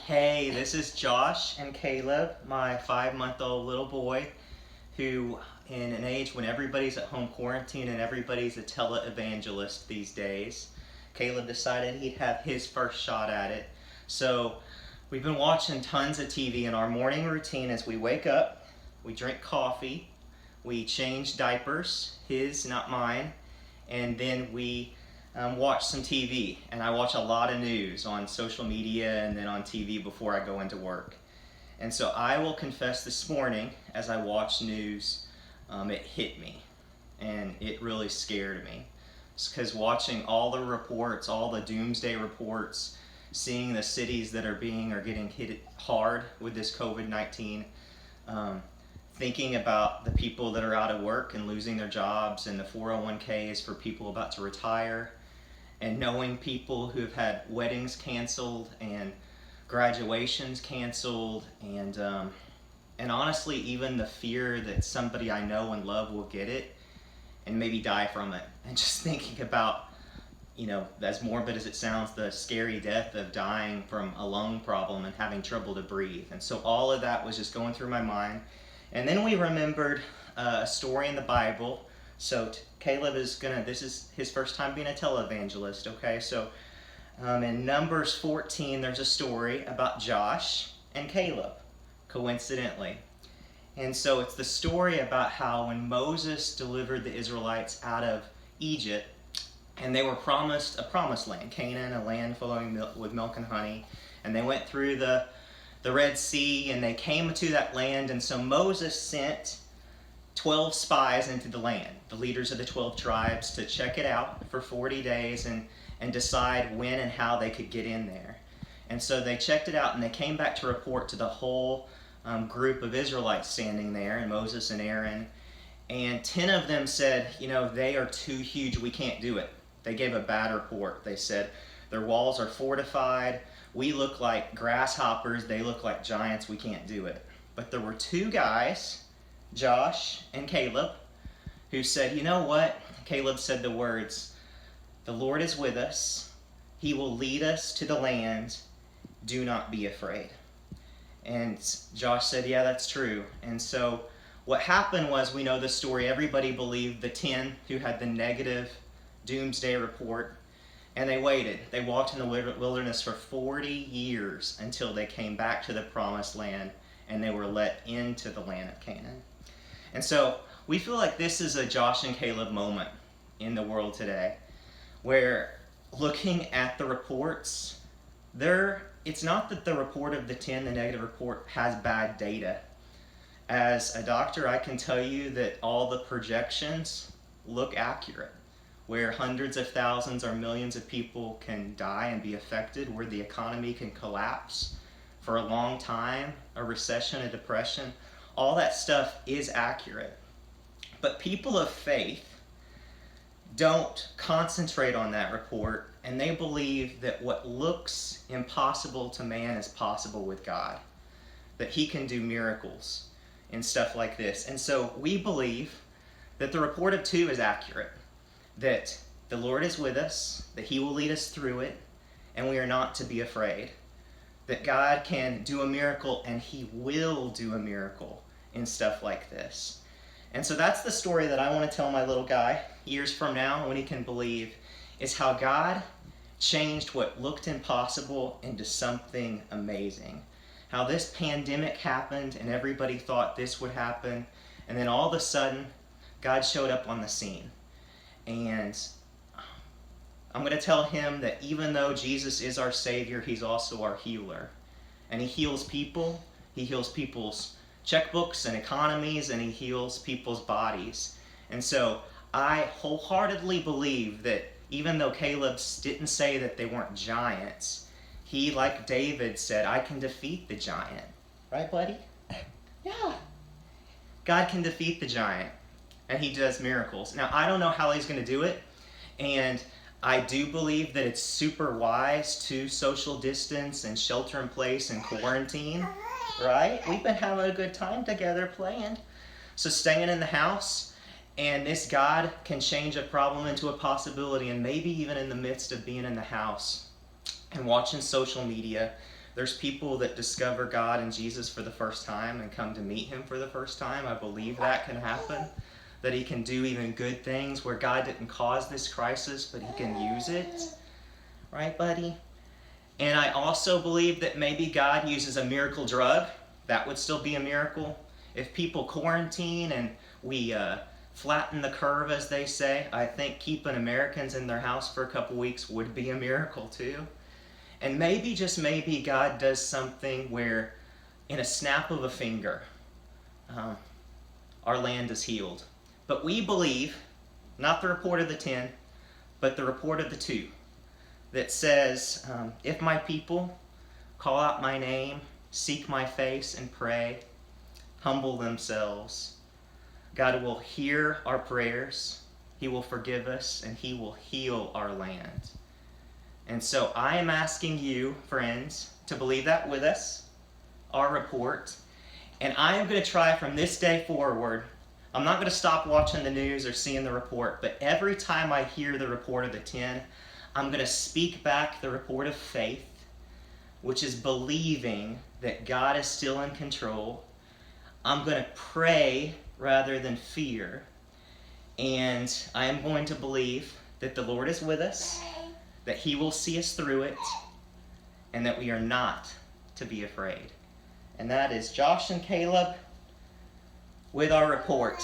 Hey, this is Josh and Caleb, my 5-month-old little boy, who, in an age when everybody's at home quarantine and everybody's a televangelist these days, Caleb decided he'd have his first shot at it. So we've been watching tons of TV, and our morning routine is we wake up, we drink coffee, we change diapers, his, not mine, and then we watch some TV. And I watch a lot of news on social media and then on TV before I go into work. And so I will confess this morning, as I watched news, it hit me and it really scared me. It's because watching all the reports, all the doomsday reports, seeing the cities that are getting hit hard with this COVID-19, thinking about the people that are out of work and losing their jobs, and the 401ks for people about to retire, and knowing people who have had weddings canceled and graduations canceled, and honestly even the fear that somebody I know and love will get it and maybe die from it. And just thinking about, as morbid as it sounds, the scary death of dying from a lung problem and having trouble to breathe. And so all of that was just going through my mind. And then we remembered a story in the Bible. So Caleb this is his first time being a televangelist, okay? So in Numbers 14, there's a story about Josh and Caleb, coincidentally. And so it's the story about how when Moses delivered the Israelites out of Egypt, and they were promised a promised land, Canaan, a land flowing with milk and honey, and they went through the Red Sea, and they came to that land, and so Moses sent 12 spies into the land, the leaders of the 12 tribes, to check it out for 40 days and decide when and how they could get in there. And so they checked it out, and they came back to report to the whole group of Israelites standing there, and Moses and Aaron, and 10 of them said, they are too huge, we can't do it. They gave a bad report. They said, their walls are fortified, we look like grasshoppers, they look like giants, we can't do it. But there were 2 guys, Josh and Caleb, who said, you know what? Caleb said the words, the Lord is with us, he will lead us to the land, do not be afraid. And Josh said, yeah, that's true. And so what happened was, we know the story, everybody believed the 10 who had the negative doomsday report, and they waited. They walked in the wilderness for 40 years until they came back to the promised land and they were let into the land of Canaan. And so we feel like this is a Josh and Caleb moment in the world today, where looking at the reports, it's not that the report of the 10, the negative report, has bad data. As a doctor, I can tell you that all the projections look accurate, where hundreds of thousands or millions of people can die and be affected, where the economy can collapse for a long time, a recession, a depression. All that stuff is accurate. But people of faith don't concentrate on that report, and they believe that what looks impossible to man is possible with God, that he can do miracles and stuff like this. And so we believe that the report of 2 is accurate, that the Lord is with us, that he will lead us through it, and we are not to be afraid, that God can do a miracle and he will do a miracle in stuff like this. And so that's the story that I want to tell my little guy years from now, when he can believe, is how God changed what looked impossible into something amazing. How this pandemic happened and everybody thought this would happen, and then all of a sudden God showed up on the scene. And I'm going to tell him that even though Jesus is our Savior, he's also our healer. And he heals people, he heals people's checkbooks and economies, and he heals people's bodies. And so I wholeheartedly believe that even though Caleb didn't say that they weren't giants, he, like David, said, I can defeat the giant. Right, buddy? Yeah. God can defeat the giant, and he does miracles. Now, I don't know how he's going to do it, and I do believe that it's super wise to social distance and shelter in place and quarantine, right? We've been having a good time together playing. So staying in the house, and this God can change a problem into a possibility, and maybe even in the midst of being in the house and watching social media, There's people that discover God and Jesus for the first time and come to meet him for the first time. I believe that can happen. That he can do even good things where God didn't cause this crisis, but he can use it. Right, buddy? And I also believe that maybe God uses a miracle drug. That would still be a miracle. If people quarantine and we flatten the curve, as they say, I think keeping Americans in their house for a couple weeks would be a miracle too. And maybe, just maybe, God does something where in a snap of a finger, our land is healed. But we believe, not the report of the 10, but the report of the 2, that says, if my people call out my name, seek my face and pray, humble themselves, God will hear our prayers, he will forgive us, and he will heal our land. And so I am asking you, friends, to believe that with us, our report. And I am going to try from this day forward, I'm not going to stop watching the news or seeing the report, but every time I hear the report of the 10, I'm going to speak back the report of faith, which is believing that God is still in control. I'm going to pray rather than fear. And I am going to believe that the Lord is with us, that he will see us through it, and that we are not to be afraid. And that is Josh and Caleb with our report.